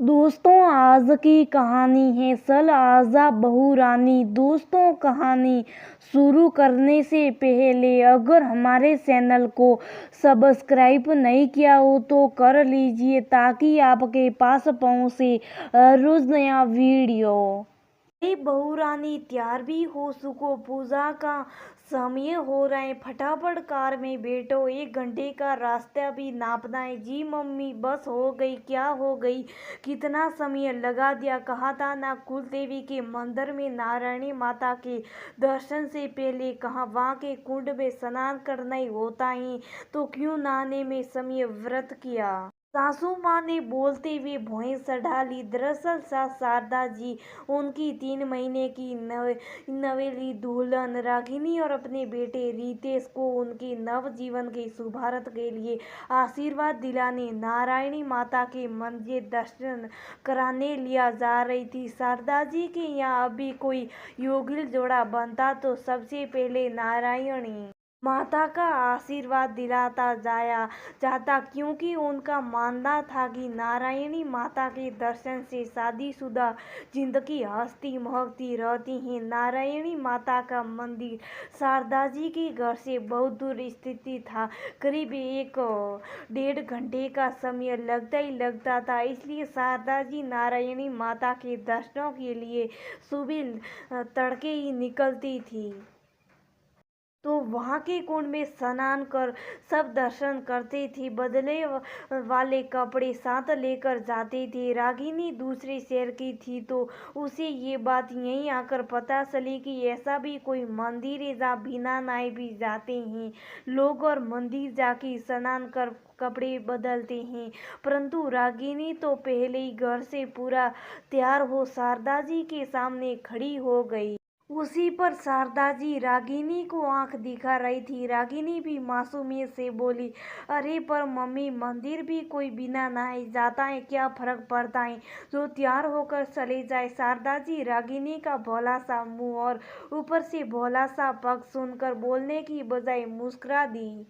दोस्तों, आज की कहानी है सल आजा बहू रानी। दोस्तों, कहानी शुरू करने से पहले अगर हमारे चैनल को सब्सक्राइब नहीं किया हो तो कर लीजिए ताकि आपके पास पहुंचे रोज नया वीडियो। बहू रानी, तैयार भी हो सको, पूजा का समय हो रहा है। फटाफट कार में बैठो, 1 घंटे का रास्ता भी नापना है। जी मम्मी, बस हो गई। क्या हो गई? कितना समय लगा दिया? कहा था ना कुल देवी के मंदिर में नारायणी माता के दर्शन से पहले कहा वहाँ के कुंड में स्नान करना ही होता है, तो क्यों नहाने में समय व्रत किया? सासू माँ ने बोलते हुए भौहें चढ़ा ली। दरअसल सास शारदा जी उनकी 3 महीने की नवेली दुल्हन रागिनी और अपने बेटे रितेश को उनके नव जीवन के शुभारंभ के लिए आशीर्वाद दिलाने नारायणी माता के मंदिर दर्शन कराने लिया जा रही थी। शारदा जी के यहाँ अभी कोई योगिल जोड़ा बनता तो सबसे पहले नारायणी माता का आशीर्वाद दिलाता जाया जाता, क्योंकि उनका मानना था कि नारायणी माता के दर्शन से शादीशुदा जिंदगी हंसती महकती रहती है। नारायणी माता का मंदिर शारदा जी के घर से बहुत दूर स्थित था। करीब 1-1.5 घंटे का समय लगता ही लगता था। इसलिए शारदा जी नारायणी माता के दर्शनों के लिए सुबह तड़के ही निकलती थी, तो वहाँ के कुंड में स्नान कर सब दर्शन करते थे। बदले वाले कपड़े साथ लेकर जाते थे। रागिनी दूसरे शहर की थी, तो उसे ये बात यहीं आकर पता चली कि ऐसा भी कोई मंदिर है जहाँ बिना नहाए भी जाते हैं लोग और मंदिर जाके स्नान कर कपड़े बदलते हैं। परंतु रागिनी तो पहले ही घर से पूरा तैयार हो शारदा जी के सामने खड़ी हो गई। उसी पर शारदा जी रागिनी को आंख दिखा रही थी। रागिनी भी मासूमियत से बोली, अरे पर मम्मी, मंदिर भी कोई बिना नहाए जाता है, क्या फर्क पड़ता है जो तैयार होकर चले जाए। शारदा जी रागिनी का भोला सा मुंह और ऊपर से भोला सा पग सुनकर बोलने की बजाय मुस्कुरा दी।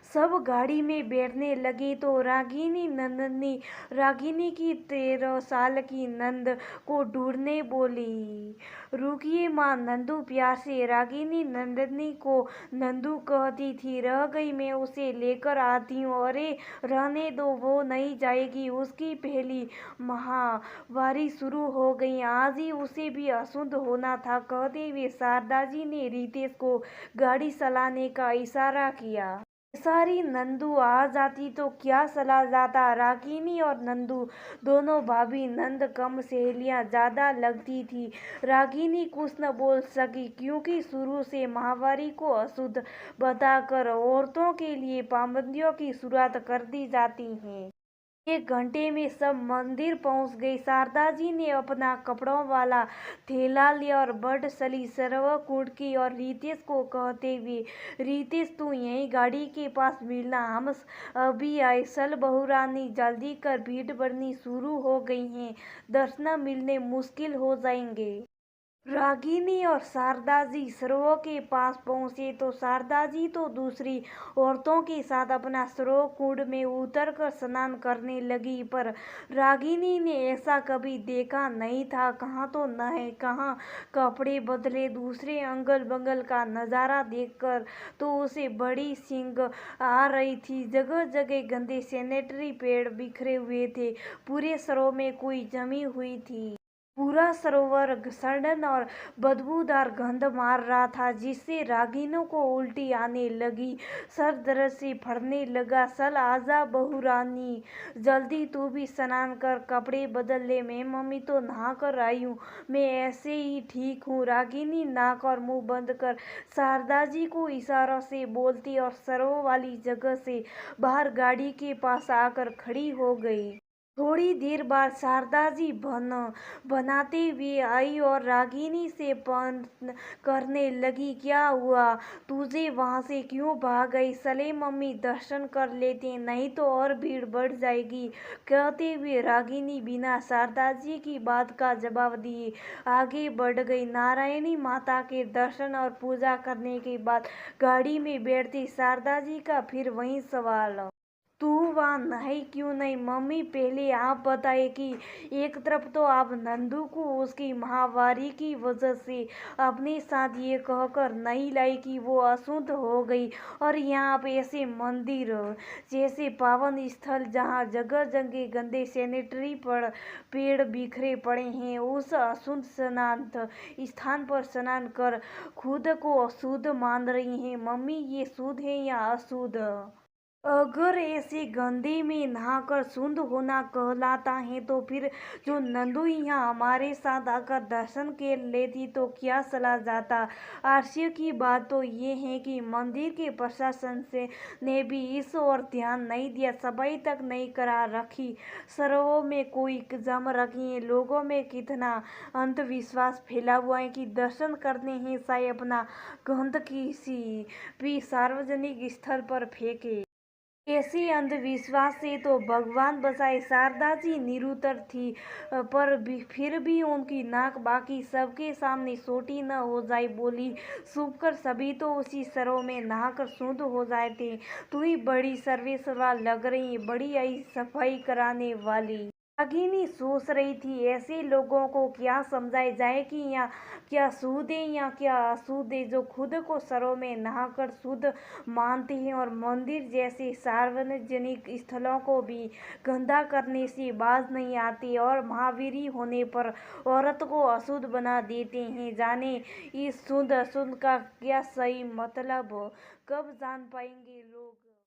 सब गाड़ी में बैठने लगे तो रागिनी नंदनी रागिनी की 13 साल की नंद को ढूंढने बोली, रुकिए माँ। नंदू प्यार से रागिनी नंदनी को नंदू कहती थी, रह गई, मैं उसे लेकर आती हूँ। अरे रहने दो, वो नहीं जाएगी, उसकी पहली महावारी शुरू हो गई, आज ही उसे भी अशुद्ध होना था। कहते हुए शारदा जी ने रितेश को गाड़ी चलाने का इशारा किया। सारी नंदू आ जाती तो क्या चला जाता। रागिनी और नंदू दोनों भाभी नंद कम सहेलियां ज्यादा लगती थी। रागिनी कुछ न बोल सकी, क्योंकि शुरू से माहवारी को अशुद्ध बताकर औरतों के लिए पाबंदियों की शुरुआत कर दी जाती है। 1 घंटे में सब मंदिर पहुंच गए। शारदा जी ने अपना कपड़ों वाला थैला लिया और बढ़ चली सर्वकुंड की और रितेश को कहते हुए, रितेश तू यहीं गाड़ी के पास मिलना, हम अभी आए। चल बहू रानी, जल्दी कर, भीड़ बढ़नी शुरू हो गई है, दर्शन मिलने मुश्किल हो जाएंगे। रागिनी और शारदा जी सरोवर के पास पहुंचे तो शारदा जी तो दूसरी औरतों के साथ अपना सरोवर कुंड में उतरकर स्नान करने लगी, पर रागिनी ने ऐसा कभी देखा नहीं था। कहाँ तो नहाए, कहाँ कपड़े बदले, दूसरे अंगल बंगल का नज़ारा देखकर तो उसे बड़ी सिंग आ रही थी। जगह जगह गंदे सैनिटरी पैड बिखरे हुए थे, पूरे सरोवर में कोई जमी हुई थी। पूरा सरोवर सड़न और बदबूदार गंध मार रहा था, जिससे रागिनों को उल्टी आने लगी, सर दर्द से फड़ने लगा। चल आजा बहू रानी, जल्दी तू भी स्नान कर, कपड़े बदल ले। मैं मम्मी तो नहा कर आई हूँ, मैं ऐसे ही ठीक हूँ। रागिनी नाक और मुंह बंद कर शारदा जी को इशारों से बोलती और सरोवर वाली जगह से बाहर गाड़ी के पास आकर खड़ी हो गई। थोड़ी देर बाद शारदा जी बनाते हुए आई और रागिनी से करने लगी, क्या हुआ, तुझे वहां से क्यों भाग गई? चले मम्मी, दर्शन कर लेते, नहीं तो और भीड़ बढ़ जाएगी। कहते हुए रागिनी बिना शारदा जी की बात का जवाब दिए आगे बढ़ गई। नारायणी माता के दर्शन और पूजा करने के बाद गाड़ी में बैठती शारदा जी का फिर वही सवाल, तू वहाँ नहाई क्यों नहीं? मम्मी पहले आप बताइए कि एक तरफ तो आप नंदू को उसकी महावारी की वजह से अपने साथ ये कहकर नहीं लाई कि वो अशुद्ध हो गई, और यहाँ आप ऐसे मंदिर जैसे पावन स्थल जहाँ जगह जगह गंदे सैनिटरी पर पेड़ बिखरे पड़े हैं, उस अशुद्ध स्नान स्थान पर स्नान कर खुद को अशुद्ध मान रही हैं। मम्मी, ये शुद्ध है या अशुद्ध? अगर ऐसे गंदे में नहाकर शुद्ध होना कहलाता है तो फिर जो नंदू यहाँ हमारे साथ आकर दर्शन कर लेती तो क्या सला जाता। आश्चर्य की बात तो ये है कि मंदिर के प्रशासन से ने भी इस ओर ध्यान नहीं दिया, सफाई तक नहीं करा रखी, सरोवरों में कोई जम रखी है। लोगों में कितना अंधविश्वास फैला हुआ है कि दर्शन करने हैं साई अपना गंध किसी भी सार्वजनिक स्थल पर फेंके। ऐसे अंधविश्वास से तो भगवान बचाए शारदा जी निरुत्तर थी, पर फिर भी उनकी नाक बाकी सबके सामने सोटी न हो जाए बोली, सूख कर सभी तो उसी सरों में नहाकर शुद्ध हो जाते। तू ही बड़ी सर्वेसर्वा लग रही, बड़ी आई सफाई कराने वाली। रागिनी सोच रही थी ऐसे लोगों को क्या समझाया जाए कि यहाँ क्या शुद्ध है या क्या अशुद्ध है, जो खुद को सरों में नहाकर शुद्ध मानते हैं और मंदिर जैसे सार्वजनिक स्थलों को भी गंदा करने से बाज नहीं आते, और महावीरी होने पर औरत को अशुद्ध बना देते हैं। जाने इस शुद्ध अशुद्ध का क्या सही मतलब, कब जान पाएंगे लोग।